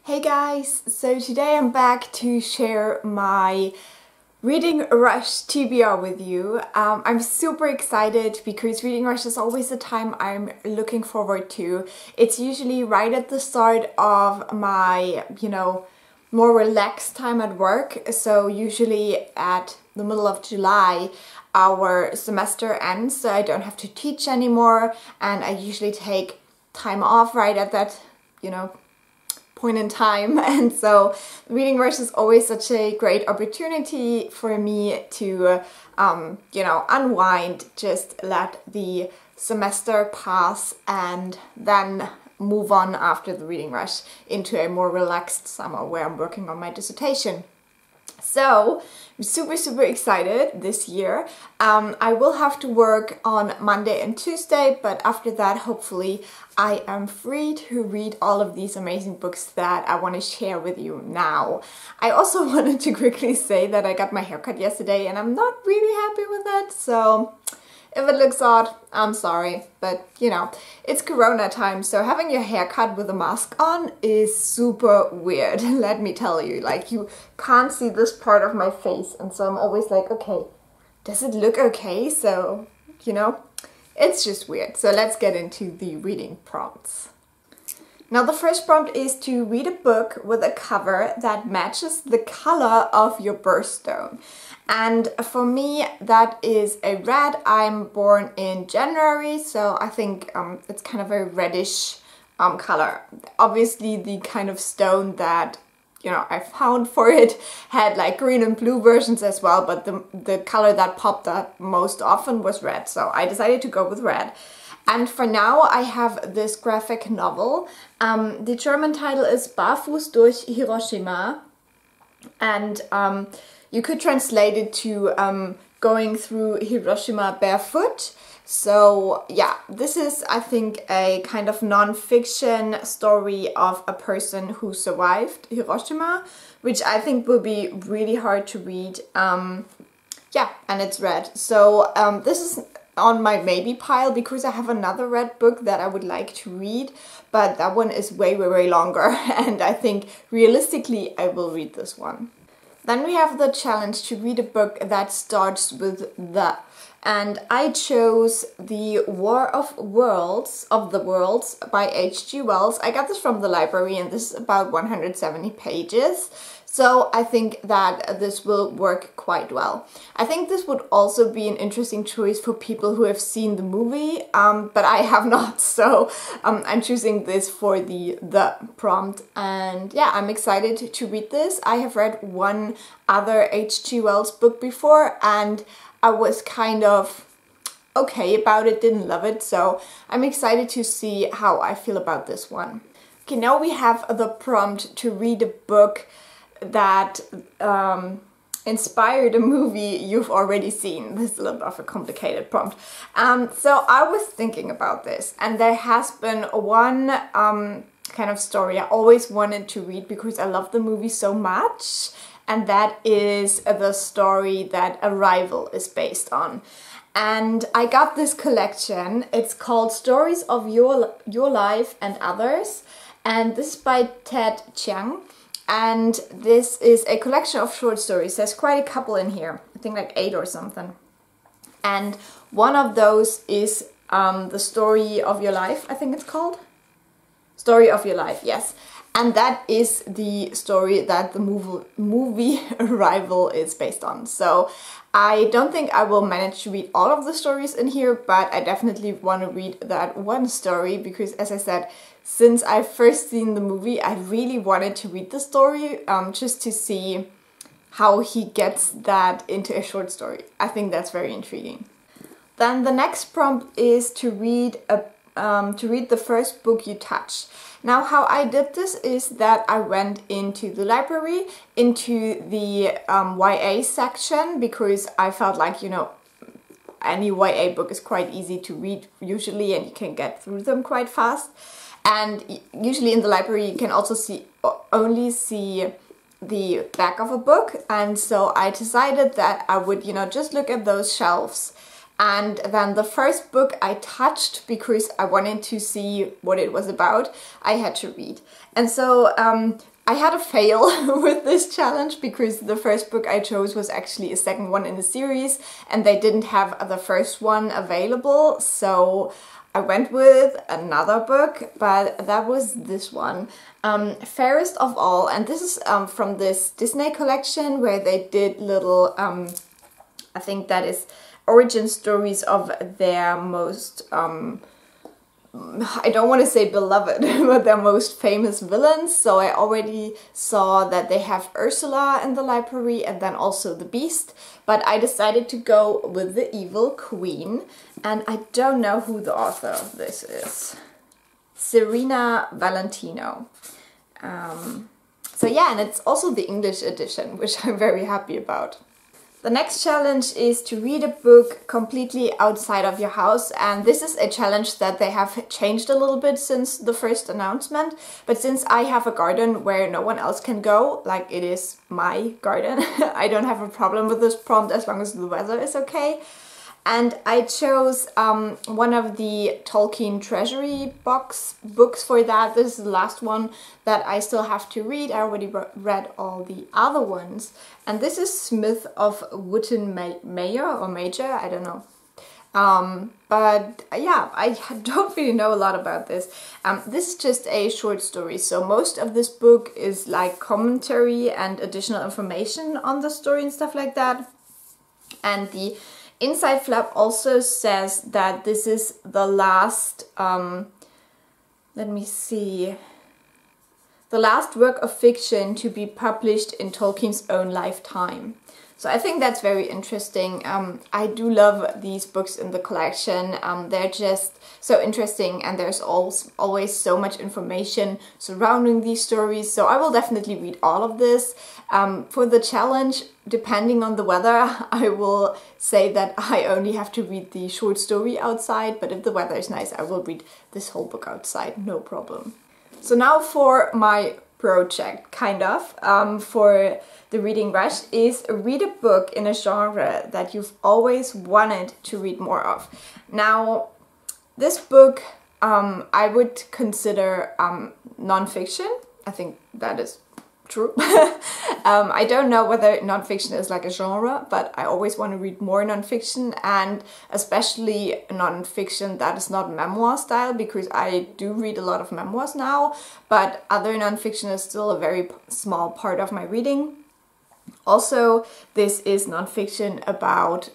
Hey guys, so today I'm back to share my Reading Rush TBR with you. I'm super excited because Reading Rush is always the time I'm looking forward to. It's usually right at the start of my, more relaxed time at work. So usually at the middle of July, our semester ends, so I don't have to teach anymore, and I usually take time off right at that, point in time. And so Reading Rush is always such a great opportunity for me to unwind, just let the semester pass and then move on after the Reading Rush into a more relaxed summer where I'm working on my dissertation. So I'm super excited this year. I will have to work on Monday and Tuesday, but after that hopefully I am free to read all of these amazing books that I want to share with you now. I also wanted to quickly say that I got my haircut yesterday and I'm not really happy with it, so if it looks odd, I'm sorry, but it's Corona time, so having your hair cut with a mask on is super weird, let me tell you. Like, you can't see this part of my face, and so I'm always like, okay, does it look okay? So, it's just weird. So let's get into the reading prompts. Now the first prompt is to read a book with a cover that matches the color of your birthstone. And for me, that is a red. I'm born in January, so I think it's kind of a reddish color. Obviously, the kind of stone that I found for it had like green and blue versions as well, but the color that popped up most often was red, so I decided to go with red. And for now, I have this graphic novel. The German title is Barfuß durch Hiroshima, and you could translate it to going through Hiroshima barefoot. So yeah, this is, I think, a kind of non-fiction story of a person who survived Hiroshima, which I think will be really hard to read. Yeah, and it's red. So this is on my maybe pile because I have another red book that I would like to read, but that one is way longer, and I think realistically I will read this one. Then we have the challenge to read a book that starts with the, and I chose The War of the Worlds by H.G. Wells. I got this from the library and this is about 170 pages. So I think that this will work quite well. I think this would also be an interesting choice for people who have seen the movie, but I have not, so I'm choosing this for the prompt. And yeah, I'm excited to read this. I have read one other H.G. Wells book before and I was kind of okay about it, didn't love it, so I'm excited to see how I feel about this one. Okay, now we have the prompt to read a book that inspired a movie you've already seen. This is a little bit of a complicated prompt. So I was thinking about this, and there has been one kind of story I always wanted to read because I love the movie so much, and that is the story that Arrival is based on. And I got this collection. It's called Stories of Your Life and Others, and this is by Ted Chiang. And this is a collection of short stories. There's quite a couple in here, I think like 8 or something. And one of those is The Story of Your Life, I think it's called. Story of Your Life, yes. And that is the story that the movie Arrival is based on. So I don't think I will manage to read all of the stories in here, but I definitely want to read that one story because, as I said, since I first seen the movie, I really wanted to read the story just to see how he gets that into a short story. I think that's very intriguing. Then the next prompt is to read the first book you touch. Now, how I did this is that I went into the library, into the YA section, because I felt like, any YA book is quite easy to read usually and you can get through them quite fast. And usually in the library you can also only see the back of a book, and so I decided that I would, just look at those shelves And then the first book I touched because I wanted to see what it was about, I had to read. And so I had a fail with this challenge because the first book I chose was actually a second one in the series and they didn't have the first one available. So I went with another book, but that was this one, Fairest of All. And this is from this Disney collection where they did little, I think that is origin stories of their most, I don't want to say beloved, but their most famous villains. So I already saw that they have Ursula in the library and then also the Beast. But I decided to go with the Evil Queen. And I don't know who the author of this is. Serena Valentino. So yeah, and it's also the English edition, which I'm very happy about. The next challenge is to read a book completely outside of your house, and this is a challenge that they have changed a little bit since the first announcement, but since I have a garden where no one else can go, like it is my garden, I don't have a problem with this prompt as long as the weather is okay. And I chose one of the Tolkien Treasury books for that. This is the last one that I still have to read. I already read all the other ones. And this is Smith of Wootton Mayor or Major, I don't know. But yeah, I don't really know a lot about this. This is just a short story, so most of this book is like commentary and additional information on the story and stuff like that. And the inside flap also says that this is the last, let me see, the last work of fiction to be published in Tolkien's own lifetime. So I think that's very interesting. I do love these books in the collection. They're just so interesting and there's always so much information surrounding these stories. So I will definitely read all of this. For the challenge, depending on the weather, I will say that I only have to read the short story outside, but if the weather is nice, I will read this whole book outside, no problem. So now for my project, kind of, for the Reading Rush is read a book in a genre that you've always wanted to read more of. Now, this book I would consider non-fiction. I think that is true. I don't know whether non-fiction is like a genre, but I always want to read more non-fiction, and especially non-fiction that is not memoir style, because I do read a lot of memoirs now, but other non-fiction is still a very small part of my reading. Also, this is non-fiction about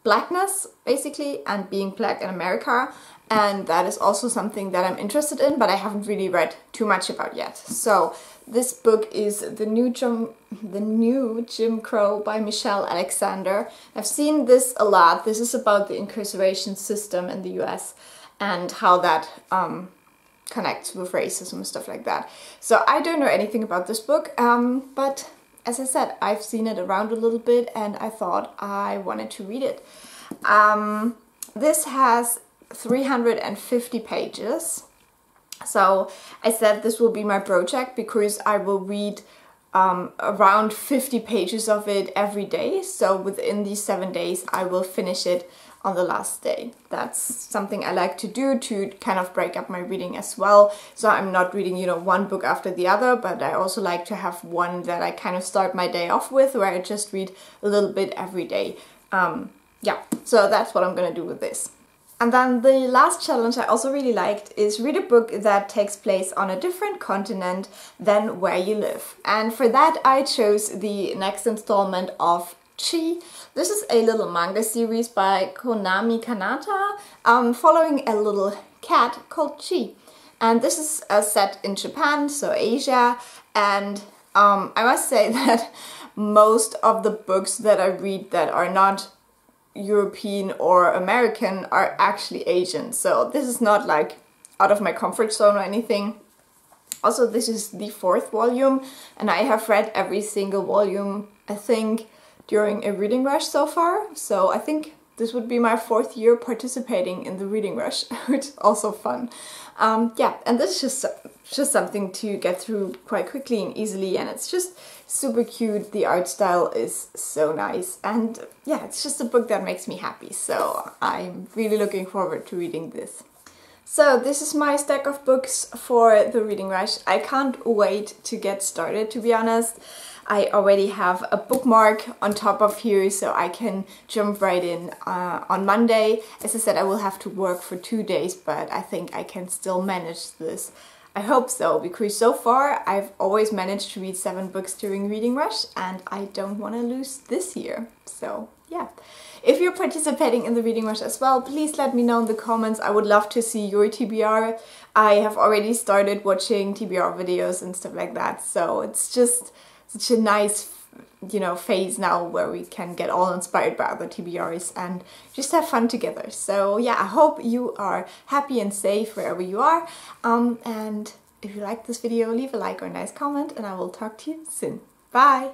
blackness, basically, and being black in America, and that is also something that I'm interested in, but I haven't really read too much about yet. So this book is The New Jim Crow by Michelle Alexander. I've seen this a lot. This is about the incarceration system in the US and how that connects with racism and stuff like that. So I don't know anything about this book, but as I said, I've seen it around a little bit and I thought I wanted to read it. This has 350 pages. So I said this will be my project because I will read around 50 pages of it every day. So within these 7 days, I will finish it on the last day. That's something I like to do to kind of break up my reading as well. So I'm not reading, you know, one book after the other, but I also like to have one that I kind of start my day off with, where I just read a little bit every day. Yeah, so that's what I'm gonna do with this. And then the last challenge I also really liked is read a book that takes place on a different continent than where you live. And for that I chose the next installment of Chi. This is a little manga series by Konami Kanata, following a little cat called Chi. And this is set in Japan, so Asia, and I must say that most of the books that I read that are not European or American are actually Asian, so this is not like out of my comfort zone or anything. Also, this is the 4th volume and I have read every single volume, I think, during a reading rush so far, so I think this would be my 4th year participating in the Reading Rush, which is also fun. Yeah, and this is just something to get through quite quickly and easily, and it's just super cute. The art style is so nice, and yeah, it's just a book that makes me happy, so I'm really looking forward to reading this. So this is my stack of books for the Reading Rush. I can't wait to get started, to be honest. I already have a bookmark on top of here, so I can jump right in on Monday. As I said, I will have to work for 2 days, but I think I can still manage this. I hope so, because so far I've always managed to read 7 books during Reading Rush, and I don't want to lose this year. So yeah. If you're participating in the Reading Rush as well, please let me know in the comments. I would love to see your TBR. I have already started watching TBR videos and stuff like that, so it's just such a nice, you know, phase now where we can get all inspired by other TBRs and just have fun together. So yeah, I hope you are happy and safe wherever you are. And if you like this video, leave a like or a nice comment, and I will talk to you soon. Bye!